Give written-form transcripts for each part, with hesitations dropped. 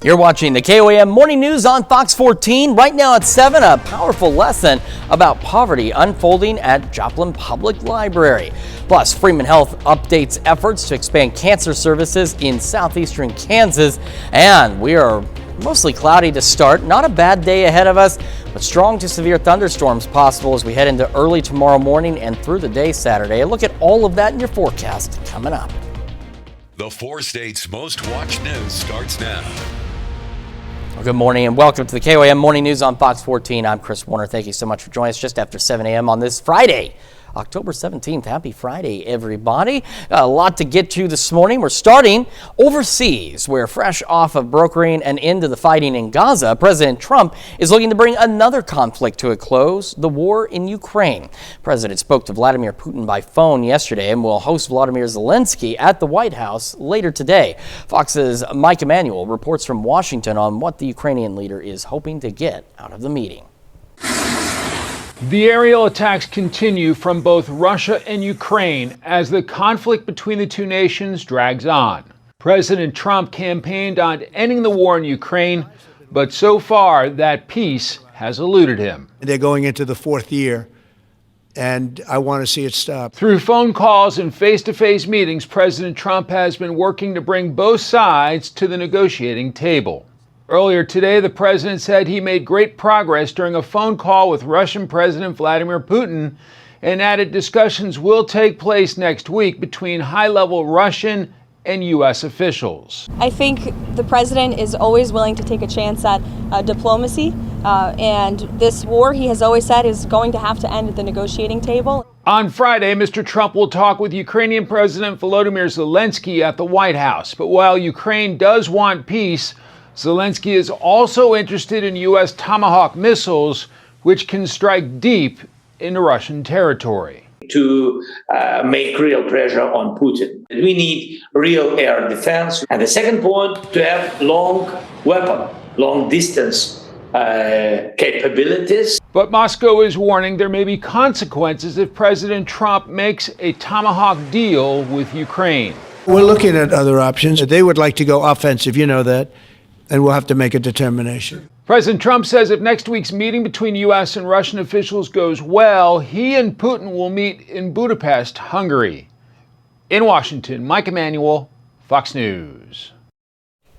You're watching the KOAM Morning News on Fox 14. Right now at 7, a powerful lesson about poverty unfolding at Joplin Public Library. Plus, Freeman Health updates efforts to expand cancer services in southeastern Kansas. And we are mostly cloudy to start. Not a bad day ahead of us, but strong to severe thunderstorms possible as we head into early tomorrow morning and through the day Saturday. A look at all of that in your forecast coming up. The 4 states' most watched news starts now. Well, good morning and welcome to the KOAM Morning News on Fox 14. I'm Chris Warner. Thank you so much for joining us just after 7 a.m. on this Friday, October 17th. Happy Friday, everybody. A lot to get to this morning. We're starting overseas, where fresh off of brokering an end to the fighting in Gaza, President Trump is looking to bring another conflict to a close, the war in Ukraine. The president spoke to Vladimir Putin by phone yesterday and will host Vladimir Zelensky at the White House later today. Fox's Mike Emanuel reports from Washington on what the Ukrainian leader is hoping to get out of the meeting. The aerial attacks continue from both Russia and Ukraine as the conflict between the two nations drags on. President Trump campaigned on ending the war in Ukraine, but so far that peace has eluded him. They're going into the 4th year, and I want to see it stop. Through phone calls and face-to-face meetings, President Trump has been working to bring both sides to the negotiating table. Earlier today, the president said he made great progress during a phone call with Russian President Vladimir Putin and added discussions will take place next week between high-level Russian and U.S. officials. I think the president is always willing to take a chance at diplomacy, and this war, he has always said, is going to have to end at the negotiating table. On Friday, Mr. Trump will talk with Ukrainian President Volodymyr Zelensky at the White House. But while Ukraine does want peace, Zelensky is also interested in U.S. Tomahawk missiles, which can strike deep into Russian territory. To make real pressure on Putin. We need real air defense. And the second point, to have long distance capabilities. But Moscow is warning there may be consequences if President Trump makes a Tomahawk deal with Ukraine. We're looking at other options. They would like to go offensive, you know that, and we'll have to make a determination. President Trump says if next week's meeting between U.S. and Russian officials goes well, he and Putin will meet in Budapest, Hungary. In Washington, Mike Emanuel, Fox News.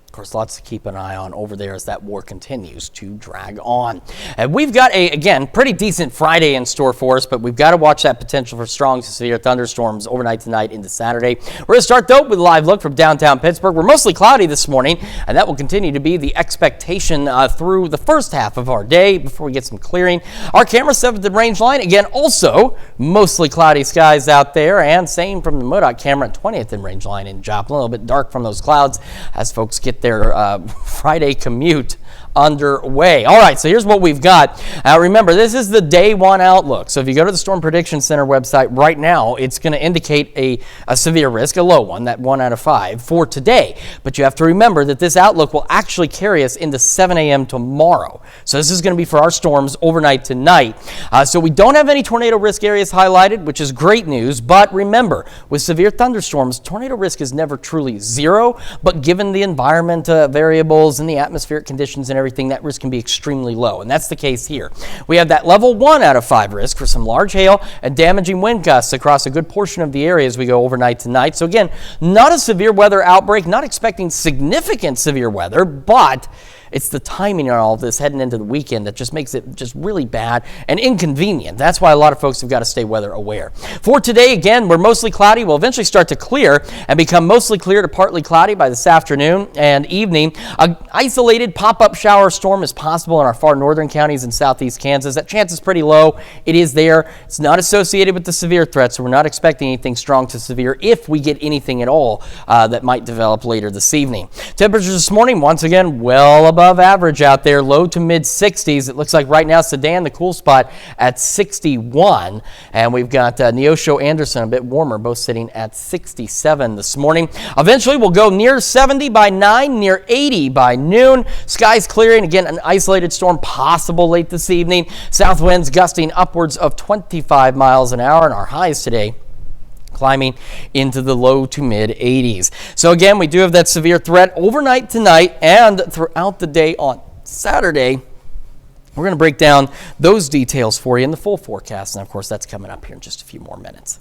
Of course, lots to keep an eye on over there as that war continues to drag on. And we've got again, pretty decent Friday in store for us, but we've got to watch that potential for strong to severe thunderstorms overnight tonight into Saturday. We're going to start, though, with a live look from downtown Pittsburgh. We're mostly cloudy this morning, and that will continue to be the expectation through the first half of our day before we get some clearing. Our camera 7th and range line, again, also mostly cloudy skies out there, and same from the MoDOT camera 20th and range line in Joplin. A little bit dark from those clouds as folks get their Friday commute underway. All right, so here's what we've got. Remember, this is the day one outlook. So if you go to the Storm Prediction Center website right now, it's going to indicate a severe risk, a low one, that 1 out of 5 for today. But you have to remember that this outlook will actually carry us into 7 a.m. tomorrow. So this is going to be for our storms overnight tonight. So we don't have any tornado risk areas highlighted, which is great news. But remember, with severe thunderstorms, tornado risk is never truly zero. But given the environment variables and the atmospheric conditions and everything, that risk can be extremely low, and that's the case here. We have that level 1 out of 5 risk for some large hail and damaging wind gusts across a good portion of the area as we go overnight tonight. So again, not a severe weather outbreak, not expecting significant severe weather, but it's the timing on all of this heading into the weekend that just makes it just really bad and inconvenient. That's why a lot of folks have got to stay weather aware. For today, again, we're mostly cloudy. We'll eventually start to clear and become mostly clear to partly cloudy by this afternoon and evening. An isolated pop-up shower storm is possible in our far northern counties in southeast Kansas. That chance is pretty low. It is there. It's not associated with the severe threat, so we're not expecting anything strong to severe if we get anything at all that might develop later this evening. Temperatures this morning, once again, well above average out there, low to mid 60s. It looks like right now Sedan, the cool spot, at 61. And we've got Neosho, Anderson, a bit warmer, both sitting at 67 this morning. Eventually, we'll go near 70 by 9, near 80 by noon. Skies clearing. Again, an isolated storm possible late this evening. South winds gusting upwards of 25 miles an hour, and our highs today climbing into the low to mid 80s. So again, we do have that severe threat overnight tonight and throughout the day on Saturday. We're going to break down those details for you in the full forecast, and of course that's coming up here in just a few more minutes.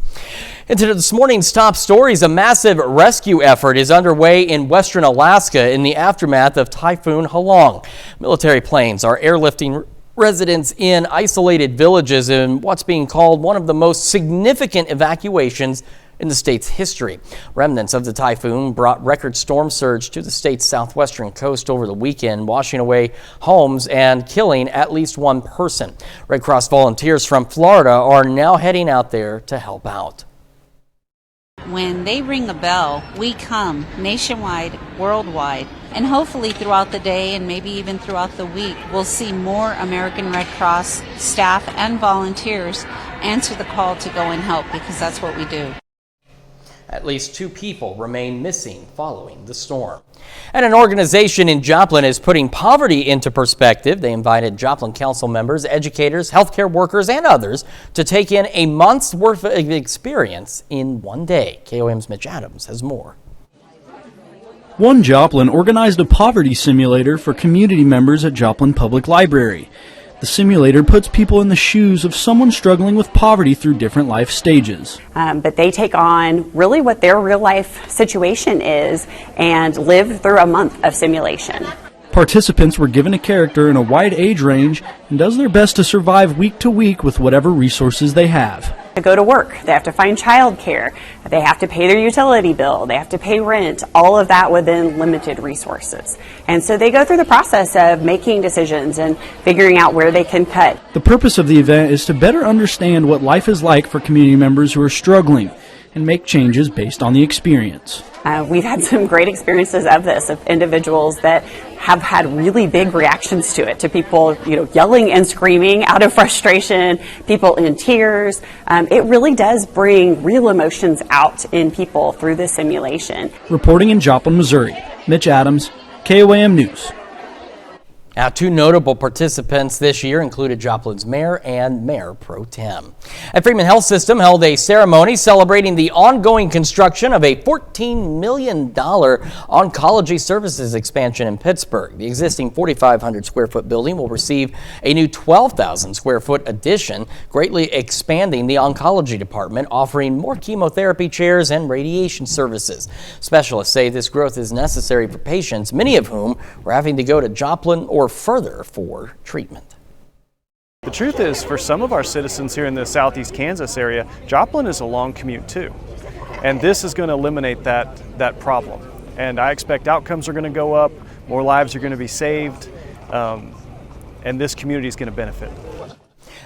Into this morning's top stories, a massive rescue effort is underway in western Alaska in the aftermath of Typhoon Halong. Military planes are airlifting residents in isolated villages in what's being called one of the most significant evacuations in the state's history. Remnants of the typhoon brought record storm surge to the state's southwestern coast over the weekend, washing away homes and killing at least one person. Red Cross volunteers from Florida are now heading out there to help out. When they ring a bell, we come nationwide, worldwide, and hopefully throughout the day and maybe even throughout the week, we'll see more American Red Cross staff and volunteers answer the call to go and help, because that's what we do. At least 2 people remain missing following the storm. And an organization in Joplin is putting poverty into perspective. They invited Joplin Council members, educators, healthcare workers, and others to take in a month's worth of experience in one day. KOM's Mitch Adams has more. One Joplin organized a poverty simulator for community members at Joplin Public Library. The simulator puts people in the shoes of someone struggling with poverty through different life stages. But they take on really what their real life situation is and live through a month of simulation. Participants were given a character in a wide age range and does their best to survive week to week with whatever resources they have. To go to work, they have to find childcare, they have to pay their utility bill, they have to pay rent, all of that within limited resources. And so they go through the process of making decisions and figuring out where they can cut. The purpose of the event is to better understand what life is like for community members who are struggling and make changes based on the experience. We've had some great experiences of this, of individuals that have had really big reactions to it, to people, yelling and screaming out of frustration, people in tears. It really does bring real emotions out in people through this simulation. Reporting in Joplin, Missouri, Mitch Adams, KOAM News. Now, 2 notable participants this year included Joplin's mayor and mayor pro tem. At Freeman Health System held a ceremony celebrating the ongoing construction of a $14 million oncology services expansion in Pittsburgh. The existing 4,500 square foot building will receive a new 12,000 square foot addition, greatly expanding the oncology department, offering more chemotherapy chairs and radiation services. Specialists say this growth is necessary for patients, many of whom were having to go to Joplin or further for treatment. The truth is, for some of our citizens here in the southeast Kansas area, Joplin is a long commute too. And this is going to eliminate that problem. And I expect outcomes are going to go up, more lives are going to be saved, and this community is going to benefit.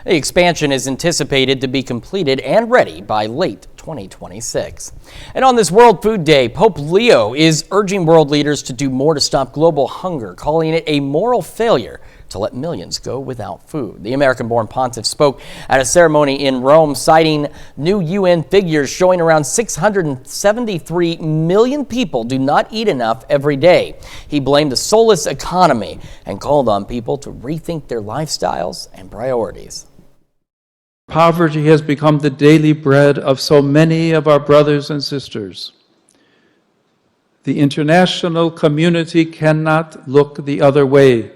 The expansion is anticipated to be completed and ready by late 2026. And on this World Food Day, Pope Leo is urging world leaders to do more to stop global hunger, calling it a moral failure to let millions go without food. The American-born pontiff spoke at a ceremony in Rome, citing new UN figures showing around 673 million people do not eat enough every day. He blamed the soulless economy and called on people to rethink their lifestyles and priorities. Poverty has become the daily bread of so many of our brothers and sisters. The international community cannot look the other way.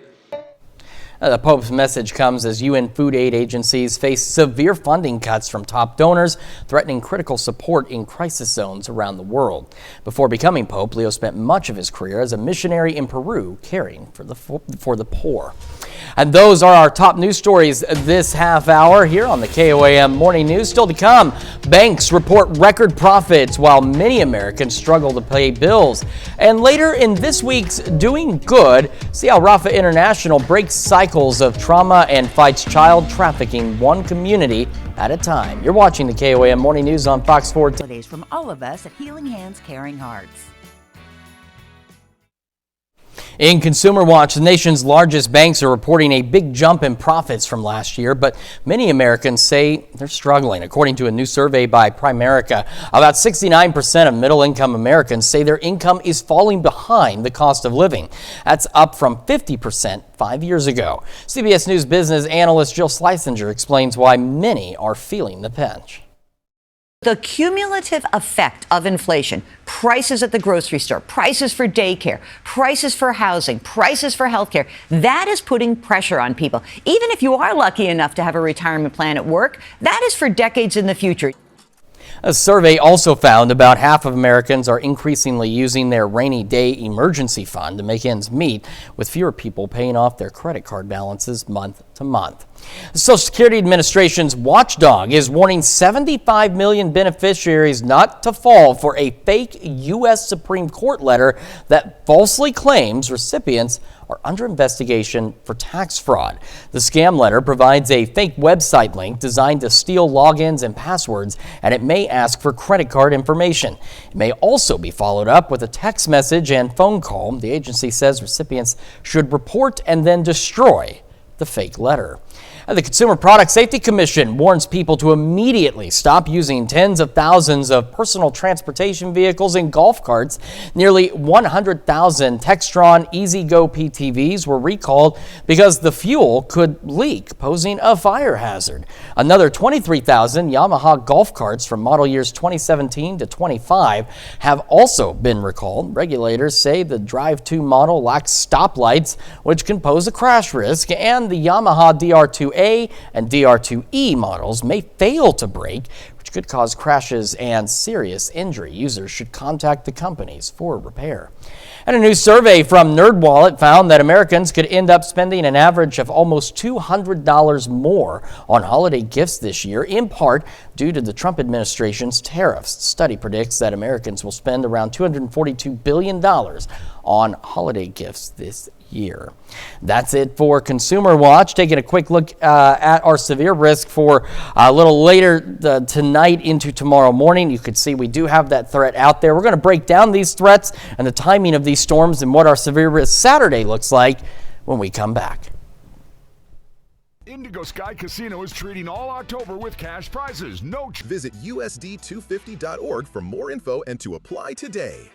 The Pope's message comes as UN food aid agencies face severe funding cuts from top donors, threatening critical support in crisis zones around the world. Before becoming Pope, Leo spent much of his career as a missionary in Peru, caring for the poor. And those are our top news stories this half hour here on the KOAM Morning News. Still to come, banks report record profits while many Americans struggle to pay bills. And later in this week's Doing Good, see how Rafa International breaks cycles of trauma and fights child trafficking one community at a time. You're watching the KOAM Morning News on Fox 14. From all of us at Healing Hands Caring Hearts. In Consumer Watch, the nation's largest banks are reporting a big jump in profits from last year, but many Americans say they're struggling. According to a new survey by Primerica, about 69% of middle-income Americans say their income is falling behind the cost of living. That's up from 50% 5 years ago. CBS News business analyst Jill Schlesinger explains why many are feeling the pinch. The cumulative effect of inflation, prices at the grocery store, prices for daycare, prices for housing, prices for healthcare, that is putting pressure on people. Even if you are lucky enough to have a retirement plan at work, that is for decades in the future. A survey also found about half of Americans are increasingly using their rainy day emergency fund to make ends meet, with fewer people paying off their credit card balances month to month. The Social Security Administration's watchdog is warning 75 million beneficiaries not to fall for a fake U.S. Supreme Court letter that falsely claims recipients are under investigation for tax fraud. The scam letter provides a fake website link designed to steal logins and passwords, and it may ask for credit card information. It may also be followed up with a text message and phone call. The agency says recipients should report and then destroy the fake letter. The Consumer Product Safety Commission warns people to immediately stop using tens of thousands of personal transportation vehicles and golf carts. Nearly 100,000 Textron E-Z-Go PTVs were recalled because the fuel could leak, posing a fire hazard. Another 23,000 Yamaha golf carts from model years 2017 to 25 have also been recalled. Regulators say the Drive 2 model lacks stoplights, which can pose a crash risk, and the Yamaha DR2A and DR2E models may fail to brake, which could cause crashes and serious injury. Users should contact the companies for repair. And a new survey from NerdWallet found that Americans could end up spending an average of almost $200 more on holiday gifts this year, in part due to the Trump administration's tariffs. The study predicts that Americans will spend around $242 billion on holiday gifts this year. That's it for Consumer Watch. Taking a quick look at our severe risk for a little later tonight into tomorrow morning. You can see we do have that threat out there. We're going to break down these threats and the timing of these storms and what our severe risk Saturday looks like when we come back. Indigo Sky Casino is treating all October with cash prizes. Visit USD250.org for more info and to apply today.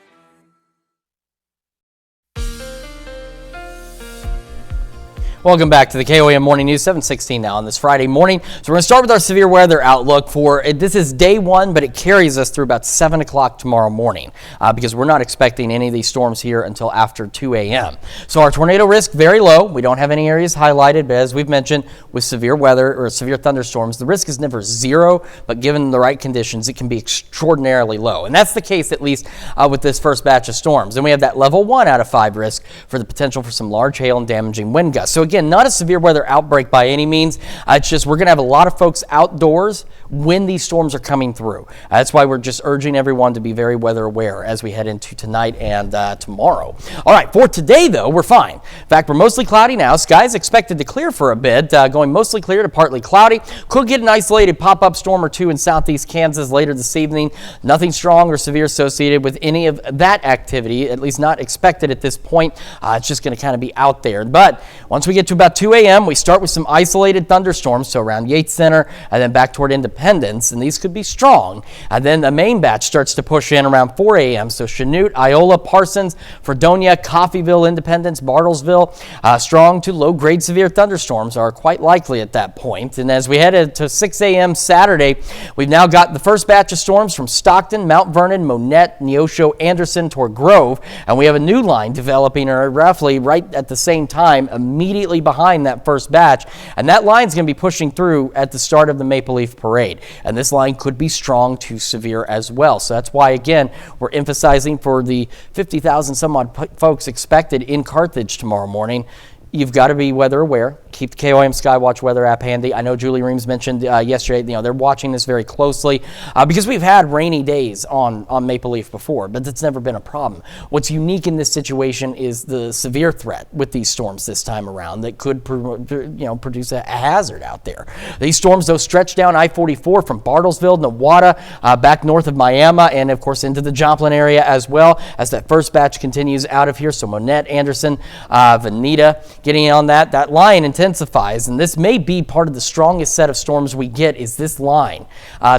Welcome back to the KOAM Morning News, 7:16 now on this Friday morning. So we're going to start with our severe weather outlook for this is day one, but it carries us through about 7 o'clock tomorrow morning because we're not expecting any of these storms here until after 2 a.m. So our tornado risk very low. We don't have any areas highlighted, but as we've mentioned, with severe weather or severe thunderstorms, the risk is never zero, but given the right conditions, it can be extraordinarily low. And that's the case at least with this first batch of storms. And we have that level 1 out of 5 risk for the potential for some large hail and damaging wind gusts. So again, not a severe weather outbreak by any means. It's just we're going to have a lot of folks outdoors when these storms are coming through. That's why we're just urging everyone to be very weather aware as we head into tonight and tomorrow. All right, for today, though, we're fine. In fact, we're mostly cloudy now. Skies expected to clear for a bit, going mostly clear to partly cloudy. Could get an isolated pop-up storm or two in southeast Kansas later this evening. Nothing strong or severe associated with any of that activity, at least not expected at this point. It's just going to kind of be out there. But once we get to about 2 a.m., we start with some isolated thunderstorms, so around Yates Center and then back toward Independence, and these could be strong. And then the main batch starts to push in around 4 a.m., so Chanute, Iola, Parsons, Fredonia, Coffeyville, Independence, Bartlesville, strong to low-grade severe thunderstorms are quite likely at that point. And as we head to 6 a.m. Saturday, we've now got the first batch of storms from Stockton, Mount Vernon, Monette, Neosho, Anderson toward Grove, and we have a new line developing roughly right at the same time, immediately behind that first batch, and that line's going to be pushing through at the start of the Maple Leaf Parade, and this line could be strong to severe as well. So that's why, again, we're emphasizing for the 50,000 some odd folks expected in Carthage tomorrow morning, you've got to be weather aware. Keep the KOAM Skywatch weather app handy. I know Julie Reams mentioned yesterday, they're watching this very closely because we've had rainy days on Maple Leaf before, but that's never been a problem. What's unique in this situation is the severe threat with these storms this time around that could produce a hazard out there. These storms, though, stretch down I-44 from Bartlesville, Nowata, back north of Miami, and of course into the Joplin area as well as that first batch continues out of here. So Monette, Anderson, Veneta, getting on that line intends intensifies, and this may be part of the strongest set of storms we get, is this line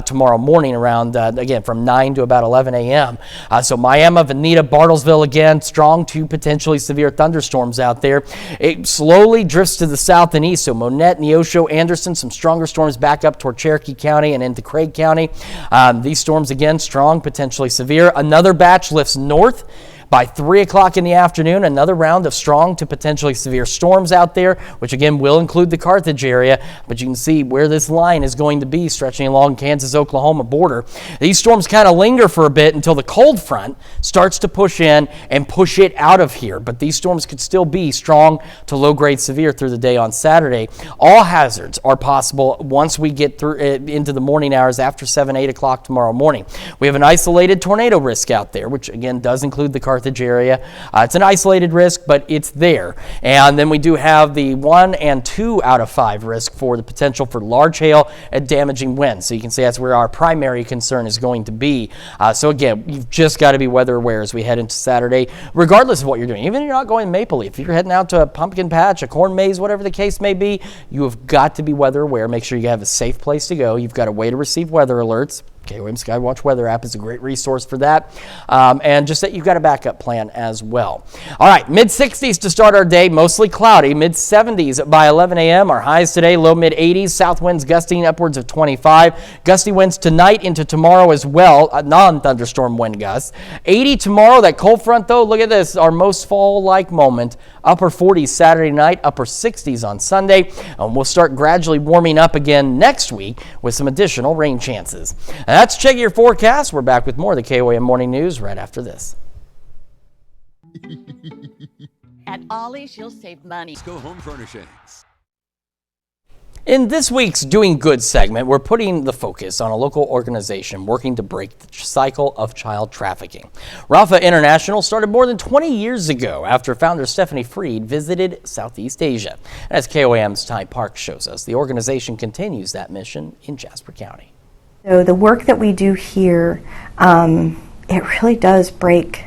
tomorrow morning around, again, from 9 to about 11 a.m. So Miami, Veneta, Bartlesville, again, strong to potentially severe thunderstorms out there. It slowly drifts to the south and east, so Monette, Neosho, Anderson, some stronger storms back up toward Cherokee County and into Craig County. These storms, again, strong, potentially severe. Another batch lifts north. By 3 o'clock in the afternoon, another round of strong to potentially severe storms out there, which again will include the Carthage area, but you can see where this line is going to be stretching along Kansas-Oklahoma border. These storms kind of linger for a bit until the cold front starts to push in and push it out of here, but these storms could still be strong to low-grade severe through the day on Saturday. All hazards are possible once we get through into the morning hours after 7, 8 o'clock tomorrow morning. We have an isolated tornado risk out there, which again does include the Carthage area. It's an isolated risk, but it's there. And then we do have the 1 and 2 out of 5 risk for the potential for large hail and damaging winds. So you can see that's where our primary concern is going to be. So again, you've just got to be weather aware as we head into Saturday, regardless of what you're doing. Even if you're not going to Maple Leaf, if you're heading out to a pumpkin patch, a corn maze, whatever the case may be, you have got to be weather aware. Make sure you have a safe place to go. You've got a way to receive weather alerts. KOM Skywatch Weather app is a great resource for that. And just that you've got a backup plan as well. All right, mid-60s to start our day, mostly cloudy. Mid-70s by 11 a.m. Our highs today, low mid-80s. South winds gusting upwards of 25. Gusty winds tonight into tomorrow as well, non-thunderstorm wind gusts. 80 tomorrow, that cold front though, look at this, our most fall-like moment. Upper 40s Saturday night, upper 60s on Sunday. And we'll start gradually warming up again next week with some additional rain chances. And that's Check Your Forecast. We're back with more of the KOAM Morning News right after this. At Ollie's, you'll save money. Go Home Furnishings. In this week's Doing Good segment, we're putting the focus on a local organization working to break the cycle of child trafficking. Rafa International started more than 20 years ago after founder Stephanie Freed visited Southeast Asia. As KOAM's Ty Park shows us, the organization continues that mission in Jasper County. So the work that we do here, it really does breaks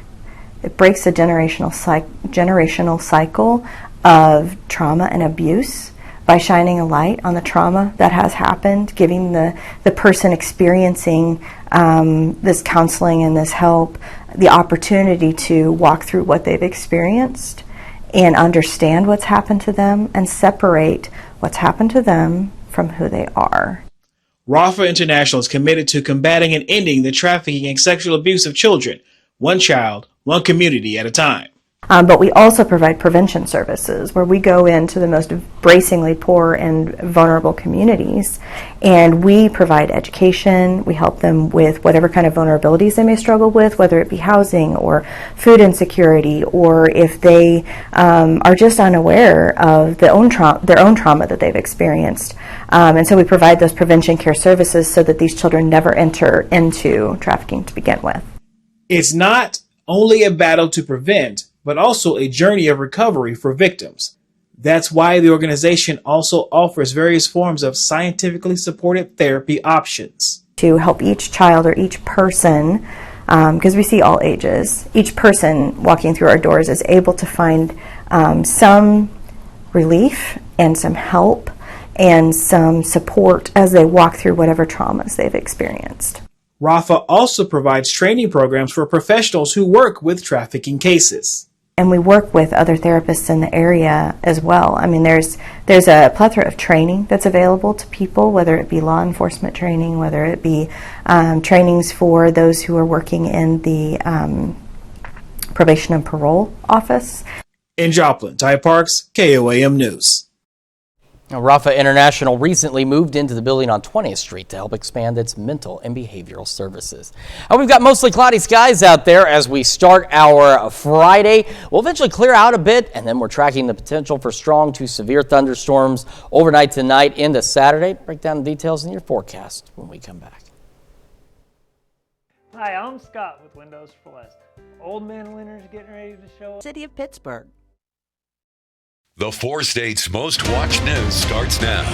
the generational cycle of trauma and abuse by shining a light on the trauma that has happened, giving the person experiencing this counseling and this help the opportunity to walk through what they've experienced and understand what's happened to them and separate what's happened to them from who they are. Rafa International is committed to combating and ending the trafficking and sexual abuse of children, one child, one community at a time. But we also provide prevention services where we go into the most bracingly poor and vulnerable communities, and we provide education. We help them with whatever kind of vulnerabilities they may struggle with, whether it be housing or food insecurity, or if they are just unaware of their own trauma that they've experienced. And so we provide those prevention care services so that these children never enter into trafficking to begin with. It's not only a battle to prevent, but also a journey of recovery for victims. That's why the organization also offers various forms of scientifically supported therapy options. To help each child or each person, because we see all ages, each person walking through our doors is able to find some relief and some help and some support as they walk through whatever traumas they've experienced. Rafa also provides training programs for professionals who work with trafficking cases. And we work with other therapists in the area as well. I mean, there's a plethora of training that's available to people, whether it be law enforcement training, whether it be trainings for those who are working in the probation and parole office. In Joplin, Ty Parks, KOAM News. Now, Rafa International recently moved into the building on 20th Street to help expand its mental and behavioral services. And we've got mostly cloudy skies out there as we start our Friday. We'll eventually clear out a bit, and then we're tracking the potential for strong to severe thunderstorms overnight tonight into Saturday. Break down the details in your forecast when we come back. Hi, I'm Scott with Windows for Less. Old Man Winter's getting ready to show up. City of Pittsburgh. The 4 states' most watched news starts now.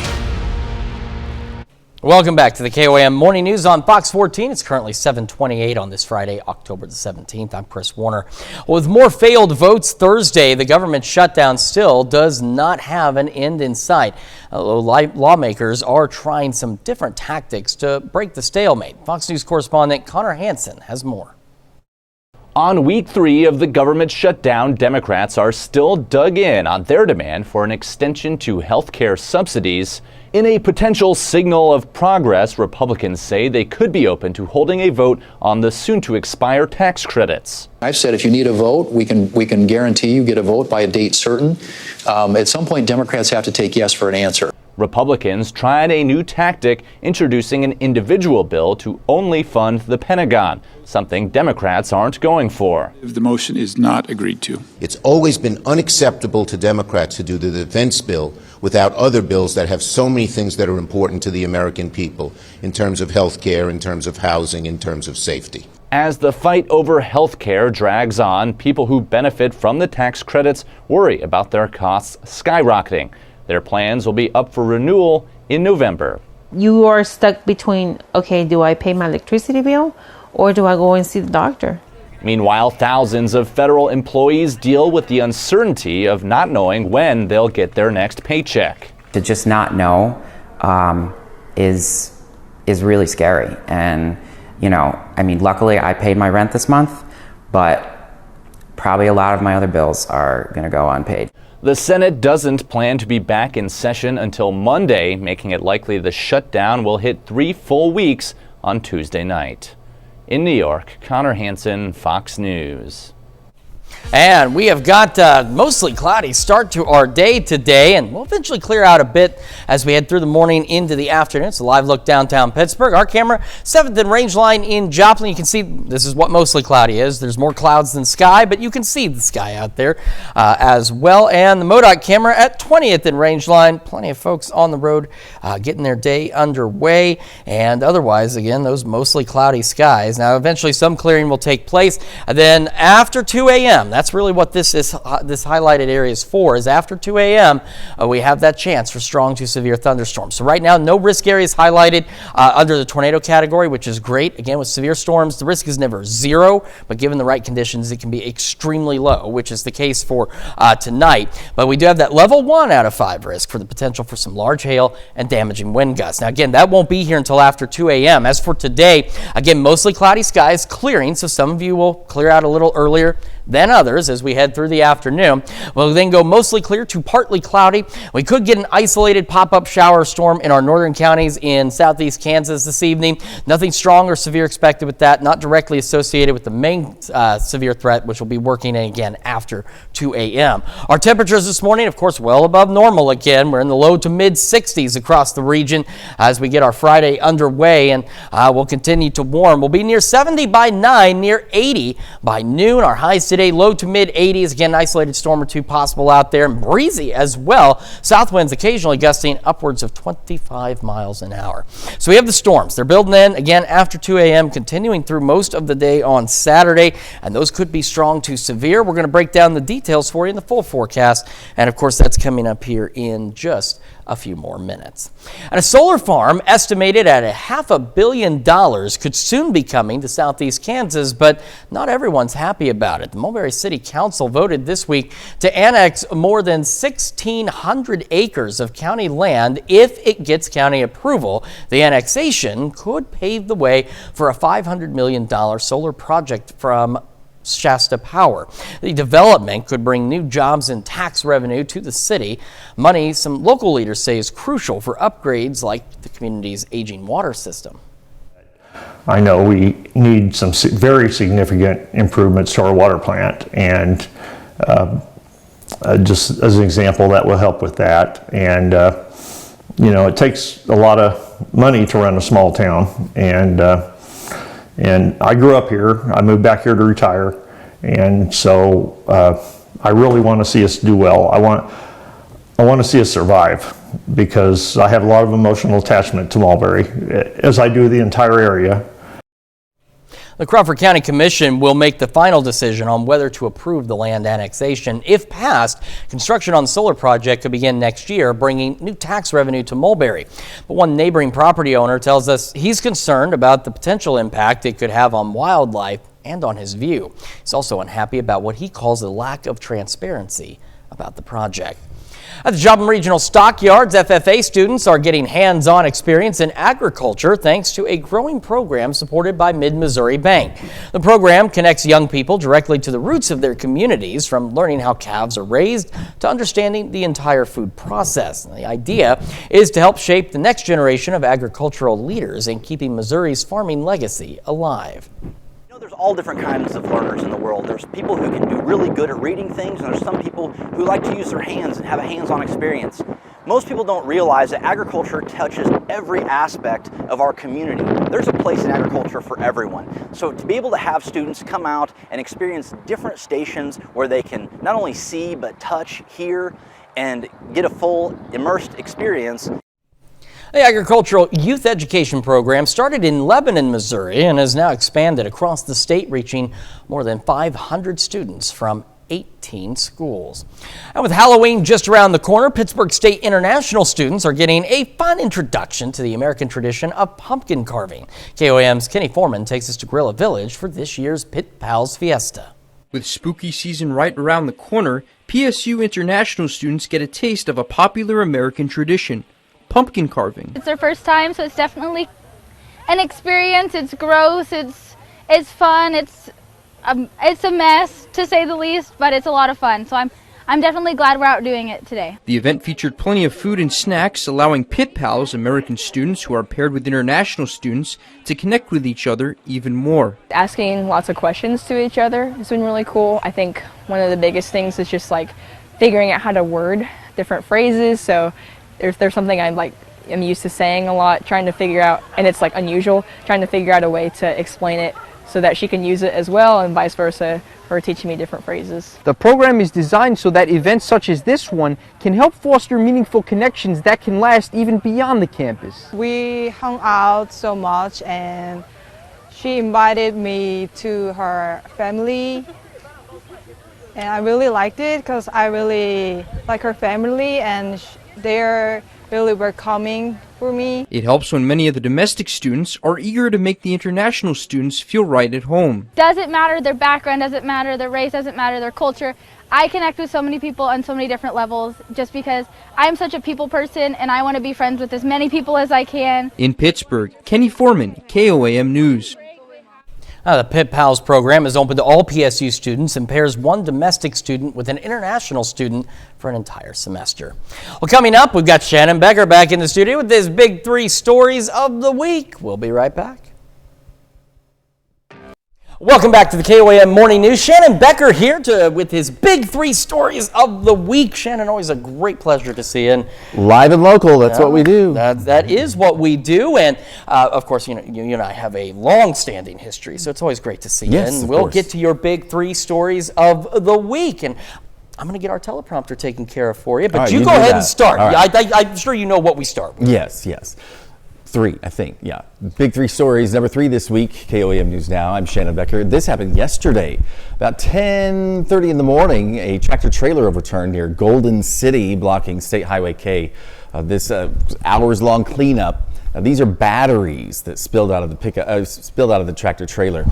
Welcome back to the KOAM Morning News on Fox 14. It's currently 7:28 on this Friday, October the 17th. I'm Chris Warner. With more failed votes Thursday, the government shutdown still does not have an end in sight. Lawmakers are trying some different tactics to break the stalemate. Fox News correspondent Connor Hansen has more. On week 3 of the government shutdown, Democrats are still dug in on their demand for an extension to health care subsidies. In a potential signal of progress, Republicans say they could be open to holding a vote on the soon-to-expire tax credits. I've said if you need a vote, we can guarantee you get a vote by a date certain. At some point, Democrats have to take yes for an answer. Republicans tried a new tactic, introducing an individual bill to only fund the Pentagon, something Democrats aren't going for. The motion is not agreed to. It's always been unacceptable to Democrats to do the defense bill without other bills that have so many things that are important to the American people in terms of health care, in terms of housing, in terms of safety. As the fight over health care drags on, people who benefit from the tax credits worry about their costs skyrocketing. Their plans will be up for renewal in November. You are stuck between, okay, do I pay my electricity bill or do I go and see the doctor? Meanwhile, thousands of federal employees deal with the uncertainty of not knowing when they'll get their next paycheck. To just not know is really scary. And, luckily I paid my rent this month, but probably a lot of my other bills are going to go unpaid. The Senate doesn't plan to be back in session until Monday, making it likely the shutdown will hit 3 full weeks on Tuesday night. In New York, Connor Hansen, Fox News. And we have got mostly cloudy start to our day today, and we'll eventually clear out a bit as we head through the morning into the afternoon. It's a live look downtown Pittsburgh. Our camera, 7th and Range Line in Joplin. You can see this is what mostly cloudy is. There's more clouds than sky, but you can see the sky out there as well. And the MoDOT camera at 20th and Range Line. Plenty of folks on the road getting their day underway. And otherwise, again, those mostly cloudy skies. Now, eventually some clearing will take place. And then after 2 a.m., that's really what this highlighted area is for, is after 2 a.m. We have that chance for strong to severe thunderstorms. So right now, no risk areas highlighted under the tornado category, which is great. Again, with severe storms, the risk is never zero, but given the right conditions, it can be extremely low, which is the case for tonight. But we do have that level 1 out of 5 risk for the potential for some large hail and damaging wind gusts. Now, again, that won't be here until after 2 a.m. As for today, again, mostly cloudy skies, clearing, so some of you will clear out a little earlier than others as we head through the afternoon. We'll then go mostly clear to partly cloudy. We could get an isolated pop-up shower storm in our northern counties in southeast Kansas this evening. Nothing strong or severe expected with that, not directly associated with the main severe threat, which will be working again after 2 a.m. Our temperatures this morning, of course, well above normal again. We're in the low to mid 60s across the region as we get our Friday underway, and we'll continue to warm. We'll be near 70 by 9, near 80 by noon. Our highs today, low to mid 80s. Again, isolated storm or two possible out there, and breezy as well. South winds occasionally gusting upwards of 25 miles an hour. So we have the storms. They're building in again after 2 a.m., continuing through most of the day on Saturday, and those could be strong to severe. We're going to break down the details for you in the full forecast, and of course that's coming up here in just a few more minutes. And a solar farm estimated at $500 million could soon be coming to southeast Kansas, but not everyone's happy about it. The Mulberry City Council voted this week to annex more than 1,600 acres of county land if it gets county approval. The annexation could pave the way for a $500 million solar project from Shasta Power. The development could bring new jobs and tax revenue to the city. Money some local leaders say is crucial for upgrades like the community's aging water system. I know we need some very significant improvements to our water plant, and just as an example, that will help with that. And it takes a lot of money to run a small town, and I grew up here. I moved back here to retire, and so I really want to see us do well. I want to see us survive, because I have a lot of emotional attachment to Mulberry, as I do the entire area. The Crawford County Commission will make the final decision on whether to approve the land annexation. If passed, construction on the solar project could begin next year, bringing new tax revenue to Mulberry. But one neighboring property owner tells us he's concerned about the potential impact it could have on wildlife and on his view. He's also unhappy about what he calls a lack of transparency about the project. At the Joplin Regional Stockyards, FFA students are getting hands-on experience in agriculture thanks to a growing program supported by Mid-Missouri Bank. The program connects young people directly to the roots of their communities, from learning how calves are raised to understanding the entire food process. And the idea is to help shape the next generation of agricultural leaders in keeping Missouri's farming legacy alive. There's all different kinds of learners in the world. There's people who can do really good at reading things, and there's some people who like to use their hands and have a hands-on experience. Most people don't realize that agriculture touches every aspect of our community. There's a place in agriculture for everyone. So to be able to have students come out and experience different stations where they can not only see but touch, hear, and get a full immersed experience. The Agricultural Youth Education Program started in Lebanon, Missouri, and has now expanded across the state, reaching more than 500 students from 18 schools. And with Halloween just around the corner, Pittsburgh State International students are getting a fun introduction to the American tradition of pumpkin carving. KOAM's Kenny Foreman takes us to Guerrilla Village for this year's Pit Pals Fiesta. With spooky season right around the corner, PSU International students get a taste of a popular American tradition: pumpkin carving. It's their first time, so it's definitely an experience. It's gross, it's fun, it's a mess to say the least, but it's a lot of fun. So I'm definitely glad we're out doing it today. The event featured plenty of food and snacks, allowing Pit Pals, American students who are paired with international students, to connect with each other even more. Asking lots of questions to each other has been really cool. I think one of the biggest things is just like figuring out how to word different phrases. So if there's something I'm used to saying a lot, trying to figure out, and it's like unusual, trying to figure out a way to explain it so that she can use it as well, and vice versa, her teaching me different phrases. The program is designed so that events such as this one can help foster meaningful connections that can last even beyond the campus. We hung out so much, and she invited me to her family, and I really liked it because I really like her family, and they're really welcoming for me. It helps when many of the domestic students are eager to make the international students feel right at home. Doesn't matter their background, doesn't matter their race, doesn't matter their culture. I connect with so many people on so many different levels just because I'm such a people person and I want to be friends with as many people as I can. In Pittsburgh, Kenny Foreman, KOAM News. The Pit Pals program is open to all PSU students and pairs one domestic student with an international student for an entire semester. Well, coming up, we've got Shannon Becker back in the studio with his big 3 stories of the week. We'll be right back. Welcome back to the KOAM Morning News. Shannon Becker here with his big 3 stories of the week. Shannon, always a great pleasure to see you. Live and local, that's what we do. That is what we do. And of course, you and I have a long-standing history, so it's always great to see you. And we'll get to your big 3 stories of the week. And I'm going to get our teleprompter taken care of for you, but right, you go ahead and start. Right. I'm sure you know what we start with. Yes. 3, I think, yeah. Big 3 stories. Number 3 this week, KOAM News Now. I'm Shannon Becker. This happened yesterday. About 10:30 in the morning, a tractor trailer overturned near Golden City, blocking State Highway K. This hours-long cleanup. These are batteries that spilled out of the tractor trailer,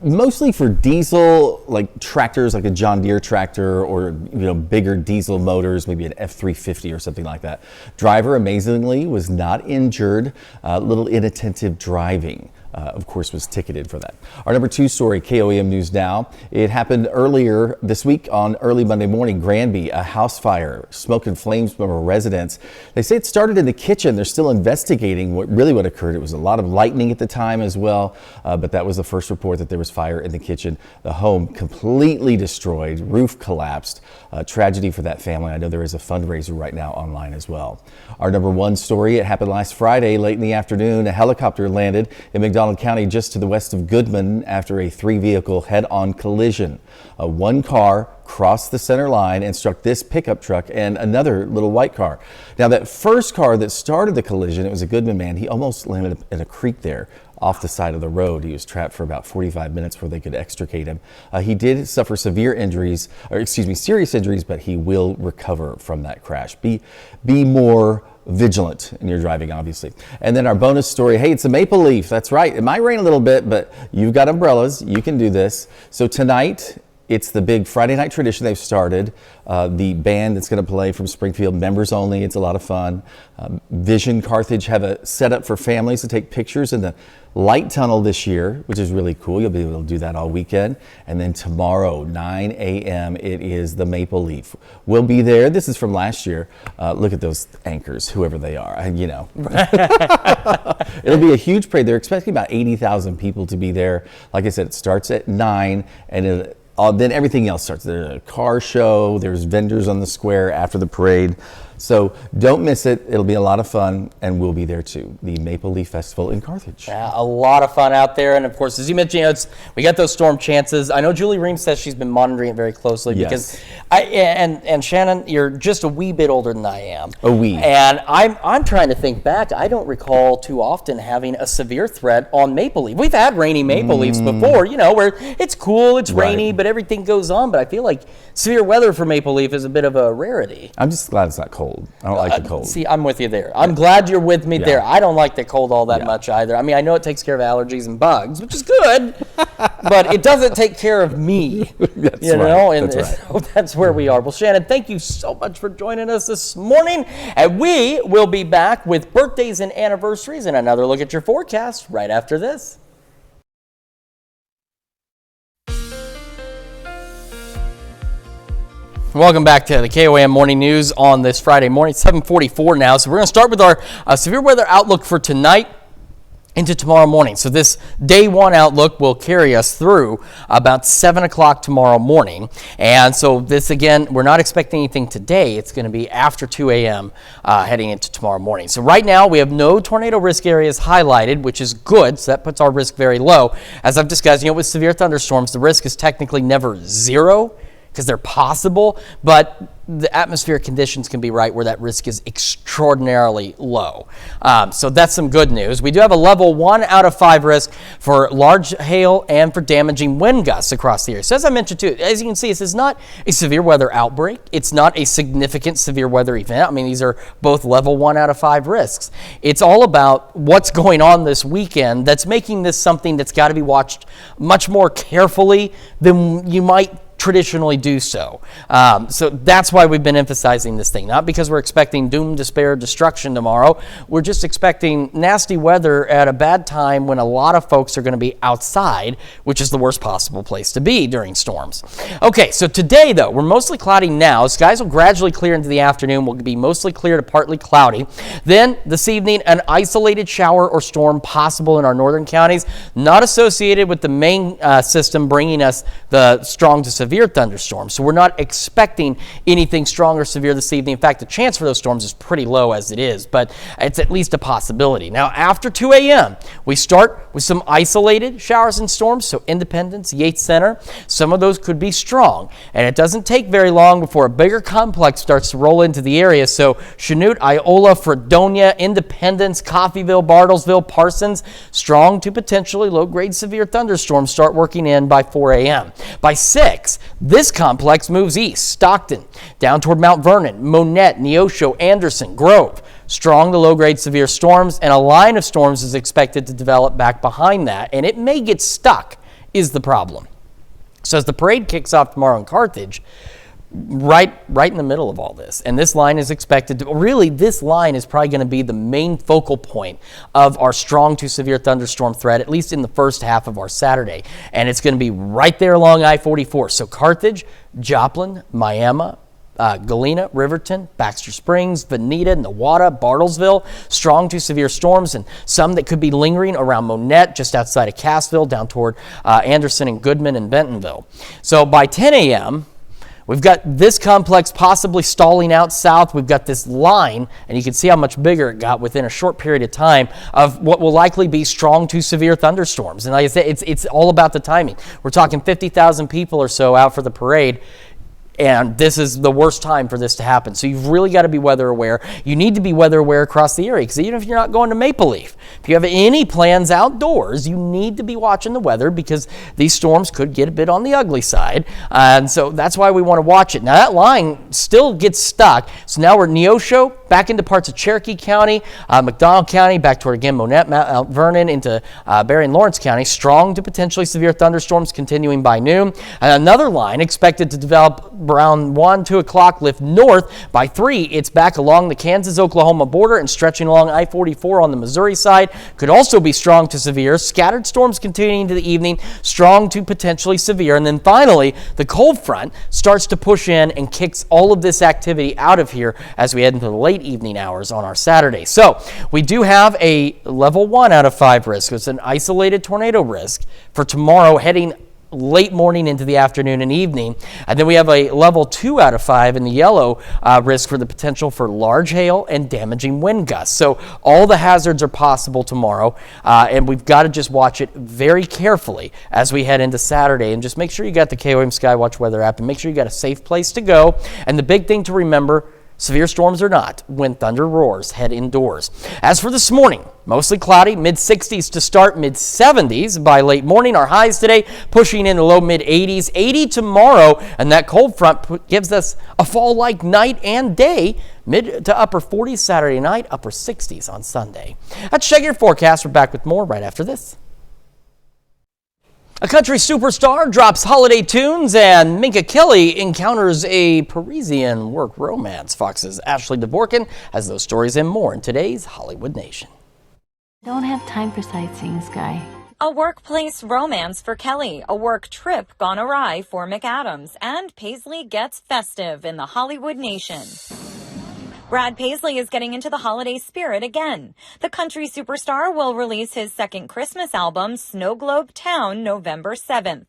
mostly for diesel, like tractors, like a John Deere tractor, or bigger diesel motors, maybe an F-350 or something like that. Driver, amazingly, was not injured. Little inattentive driving. Of course, was ticketed for that. Our number 2 story, KOAM News Now. It happened earlier this week on early Monday morning. Granby, a house fire, smoke and flames from a residence. They say it started in the kitchen. They're still investigating what occurred. It was a lot of lightning at the time as well, but that was the first report that there was fire in the kitchen. The home completely destroyed, roof collapsed. Tragedy for that family. I know there is a fundraiser right now online as well. Our number 1 story, it happened last Friday late in the afternoon. A helicopter landed in McDonald County just to the west of Goodman after a 3-vehicle head-on collision. One car crossed the center line and struck this pickup truck and another little white car. Now, that first car that started the collision, it was a Goodman man. He almost landed in a creek there. off the side of the road. He was trapped for about 45 minutes before they could extricate him. He did suffer serious injuries, but he will recover from that crash. Be more vigilant in your driving, obviously. And then our bonus story, hey, it's a maple leaf. That's right. It might rain a little bit, but you've got umbrellas. You can do this. So tonight, it's the big Friday night tradition they've started. The band that's going to play from Springfield, members only. It's a lot of fun. Vision Carthage have a setup for families to take pictures in the light tunnel this year, which is really cool. You'll be able to do that all weekend. And then tomorrow, 9 a.m., it is the Maple Leaf. We'll be there. This is from last year. Look at those anchors, whoever they are, It'll be a huge parade. They're expecting about 80,000 people to be there. Like I said, it starts at 9, and then everything else starts. There's a car show. There's vendors on the square after the parade. So don't miss it. It'll be a lot of fun, and we'll be there too. The Maple Leaf Festival in Carthage. Yeah, a lot of fun out there, and of course, as you mentioned, we got those storm chances. I know Julie Ream says she's been monitoring it very closely because and Shannon, you're just a wee bit older than I am. A wee. And I'm trying to think back. I don't recall too often having a severe threat on maple leaf. We've had rainy maple leaves before, where it's cool, it's rainy, but everything goes on. But I feel like severe weather for maple leaf is a bit of a rarity. I'm just glad it's not cold. I don't like the cold. See, I'm with you there. I'm glad you're with me there. I don't like the cold all that much either. I mean, I know it takes care of allergies and bugs, which is good, but it doesn't take care of me. That's That's where we are. Well, Shannon, thank you so much for joining us this morning, and we will be back with birthdays and anniversaries and another look at your forecast right after this. Welcome back to the KOAM Morning News on this Friday morning. It's 7:44 now, so we're going to start with our severe weather outlook for tonight into tomorrow morning. So this day one outlook will carry us through about 7 o'clock tomorrow morning. And so this, again, we're not expecting anything today. It's going to be after 2 a.m. Heading into tomorrow morning. So right now we have no tornado risk areas highlighted, which is good. So that puts our risk very low. As I've discussed, with severe thunderstorms, the risk is technically never zero, because they're possible, but the atmospheric conditions can be right where that risk is extraordinarily low. So that's some good news. We do have a level 1 out of 5 risk for large hail and for damaging wind gusts across the area. So as I mentioned too, as you can see, this is not a severe weather outbreak. It's not a significant severe weather event. I mean, these are both level 1 out of 5 risks. It's all about what's going on this weekend that's making this something that's got to be watched much more carefully than you might traditionally do so. So that's why we've been emphasizing this thing, not because we're expecting doom, despair, destruction tomorrow. We're just expecting nasty weather at a bad time when a lot of folks are going to be outside, which is the worst possible place to be during storms. Okay, so today though, we're mostly cloudy now. Skies will gradually clear into the afternoon. Will be mostly clear to partly cloudy. Then this evening, an isolated shower or storm possible in our northern counties, not associated with the main system bringing us the strong to severe thunderstorms. So we're not expecting anything strong or severe this evening. In fact, the chance for those storms is pretty low as it is, but it's at least a possibility. Now, after 2 a.m., we start with some isolated showers and storms. So Independence, Yates Center, some of those could be strong. And it doesn't take very long before a bigger complex starts to roll into the area. So Chanute, Iola, Fredonia, Independence, Coffeyville, Bartlesville, Parsons, strong to potentially low-grade severe thunderstorms start working in by 4 a.m. By 6, this complex moves east, Stockton, down toward Mount Vernon, Monette, Neosho, Anderson, Grove. Strong to low-grade severe storms, and a line of storms is expected to develop back behind that, and it may get stuck, is the problem. So as the parade kicks off tomorrow in Carthage, right in the middle of all this, and this line is expected to, really this line is probably going to be the main focal point of our strong to severe thunderstorm threat, at least in the first half of our Saturday, and it's going to be right there along I-44. So Carthage, Joplin, Miami, Galena, Riverton, Baxter Springs, Veneta, Newata, Bartlesville, strong to severe storms, and some that could be lingering around Monette, just outside of Cassville, down toward Anderson and Goodman and Bentonville. So by 10 a.m., we've got this complex possibly stalling out south. We've got this line, and you can see how much bigger it got within a short period of time of what will likely be strong to severe thunderstorms. And like I said, it's all about the timing. We're talking 50,000 people or so out for the parade. And this is the worst time for this to happen. So you've really got to be weather aware. You need to be weather aware across the area, because even if you're not going to Maple Leaf, if you have any plans outdoors, you need to be watching the weather, because these storms could get a bit on the ugly side. And so that's why we want to watch it. Now that line still gets stuck. So now we're at Neosho, back into parts of Cherokee County, McDonald County, back toward again Monette, Mount Vernon, into Berry and Lawrence County. Strong to potentially severe thunderstorms continuing by noon. And another line expected to develop around 1, 2 o'clock, lift north. By 3, it's back along the Kansas-Oklahoma border and stretching along I-44 on the Missouri side. Could also be strong to severe. Scattered storms continuing into the evening, strong to potentially severe. And then finally, the cold front starts to push in and kicks all of this activity out of here as we head into the late evening hours on our Saturday. So we do have a level 1 out of 5 risk. It's an isolated tornado risk for tomorrow, heading late morning into the afternoon and evening. And then we have a level 2 out of 5 in the yellow risk for the potential for large hail and damaging wind gusts. So all the hazards are possible tomorrow, and we've got to just watch it very carefully as we head into Saturday, and just make sure you got the KOM Skywatch weather app, and make sure you got a safe place to go. And the big thing to remember, severe storms or not, when thunder roars, head indoors. As for this morning, mostly cloudy, mid-60s to start, mid-70s by late morning. Our highs today pushing in the low mid-80s, 80 tomorrow, and that cold front gives us a fall-like night and day, mid to upper 40s Saturday night, upper 60s on Sunday. That's Check Your Forecast. We're back with more right after this. A country superstar drops holiday tunes, and Minka Kelly encounters a Parisian work romance. Fox's Ashley Dvorkin has those stories and more in today's Hollywood Nation. Don't have time for sightseeing, Sky. A workplace romance for Kelly, a work trip gone awry for McAdams, and Paisley gets festive in the Hollywood Nation. Brad Paisley is getting into the holiday spirit again. The country superstar will release his second Christmas album, Snow Globe Town, November 7th.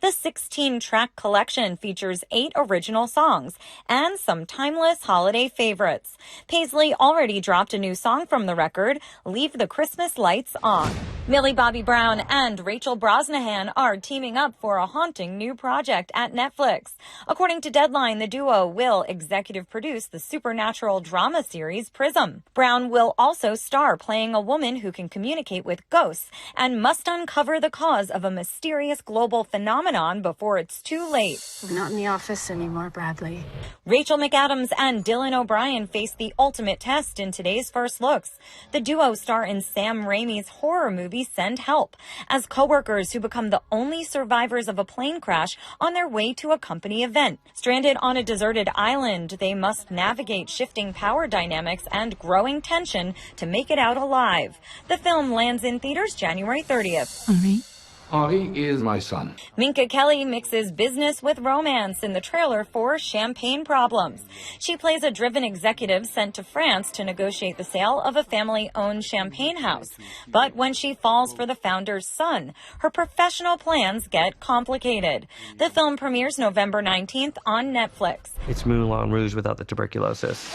The 16-track collection features 8 original songs and some timeless holiday favorites. Paisley already dropped a new song from the record, Leave the Christmas Lights On. Millie Bobby Brown and Rachel Brosnahan are teaming up for a haunting new project at Netflix. According to Deadline, the duo will executive produce the supernatural drama series Prism. Brown will also star playing a woman who can communicate with ghosts and must uncover the cause of a mysterious global phenomenon before it's too late. We're not in the office anymore, Bradley. Rachel McAdams and Dylan O'Brien face the ultimate test in today's First Looks. The duo star in Sam Raimi's horror movie Send Help as co-workers who become the only survivors of a plane crash on their way to a company event. Stranded on a deserted island, they must navigate shifting power dynamics and growing tension to make it out alive. The film lands in theaters January 30th. Henri is my son. Minka Kelly mixes business with romance in the trailer for Champagne Problems. She plays a driven executive sent to France to negotiate the sale of a family-owned champagne house. But when she falls for the founder's son, her professional plans get complicated. The film premieres November 19th on Netflix. It's Moulin Rouge without the tuberculosis.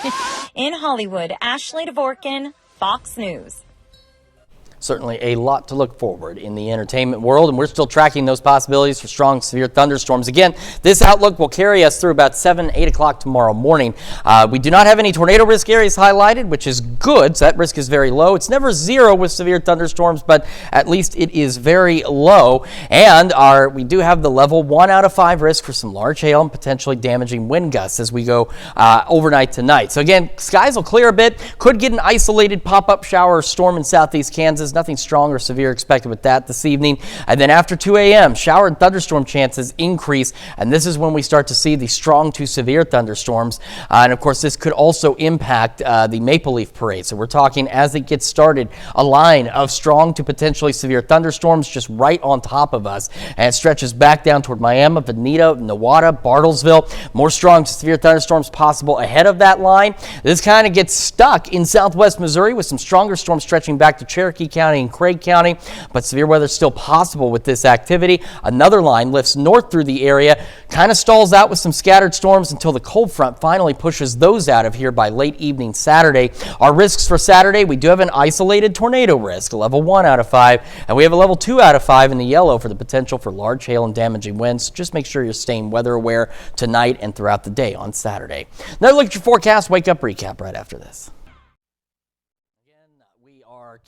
In Hollywood, Ashley Dvorkin, Fox News. Certainly a lot to look forward in the entertainment world, and we're still tracking those possibilities for strong, severe thunderstorms. Again, this outlook will carry us through about 7, 8 o'clock tomorrow morning. We do not have any tornado risk areas highlighted, which is good, so that risk is very low. It's never zero with severe thunderstorms, but at least it is very low. And we do have the level 1 out of 5 risk for some large hail and potentially damaging wind gusts as we go overnight tonight. So again, skies will clear a bit. Could get an isolated pop-up shower or storm in southeast Kansas. Nothing strong or severe expected with that this evening. And then after 2 a.m., shower and thunderstorm chances increase. And this is when we start to see the strong to severe thunderstorms. And of course, this could also impact the Maple Leaf Parade. So we're talking as it gets started, a line of strong to potentially severe thunderstorms just right on top of us. And it stretches back down toward Miami, Veneta, Nowata, Bartlesville. More strong to severe thunderstorms possible ahead of that line. This kind of gets stuck in southwest Missouri with some stronger storms stretching back to Cherokee County County and Craig County, but severe weather is still possible with this activity. Another line lifts north through the area, kind of stalls out with some scattered storms until the cold front finally pushes those out of here by late evening Saturday. Our risks for Saturday, we do have an isolated tornado risk, a level 1 out of 5, and we have a level 2 out of 5 in the yellow for the potential for large hail and damaging winds. Just make sure you're staying weather aware tonight and throughout the day on Saturday. Now look at your forecast, wake up recap right after this.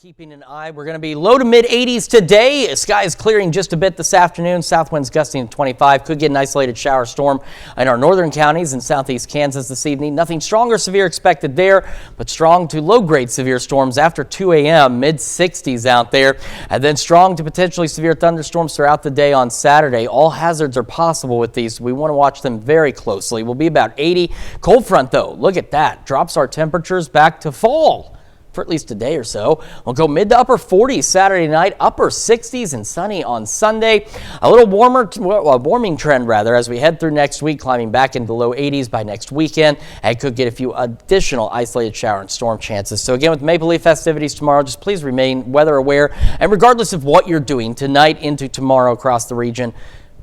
Keeping an eye, we're going to be low to mid 80s today. Sky is clearing just a bit this afternoon. South winds gusting to 25. Could get an isolated shower storm in our northern counties and southeast Kansas this evening. Nothing strong or severe expected there, but strong to low grade severe storms after 2 a.m. mid 60s out there, and then strong to potentially severe thunderstorms throughout the day on Saturday. All hazards are possible with these. We want to watch them very closely. We'll be about 80. Cold front though, look at that. Drops our temperatures back to fall for at least a day or so. We'll go mid to upper 40s Saturday night, upper 60s and sunny on Sunday. A little warming trend rather as we head through next week, climbing back into the low 80s by next weekend, and could get a few additional isolated shower and storm chances. So again, with Maple Leaf festivities tomorrow, just please remain weather aware, and regardless of what you're doing tonight into tomorrow across the region,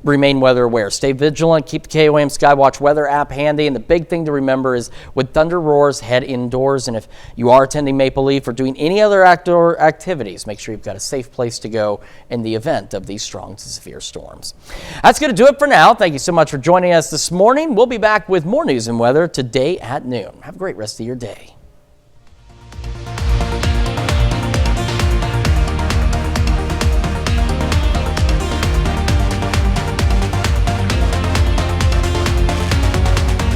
remain weather aware. Stay vigilant. Keep the KOAM Skywatch weather app handy. And the big thing to remember is with thunder roars, head indoors. And if you are attending Maple Leaf or doing any other outdoor activities, make sure you've got a safe place to go in the event of these strong to severe storms. That's going to do it for now. Thank you so much for joining us this morning. We'll be back with more news and weather today at noon. Have a great rest of your day.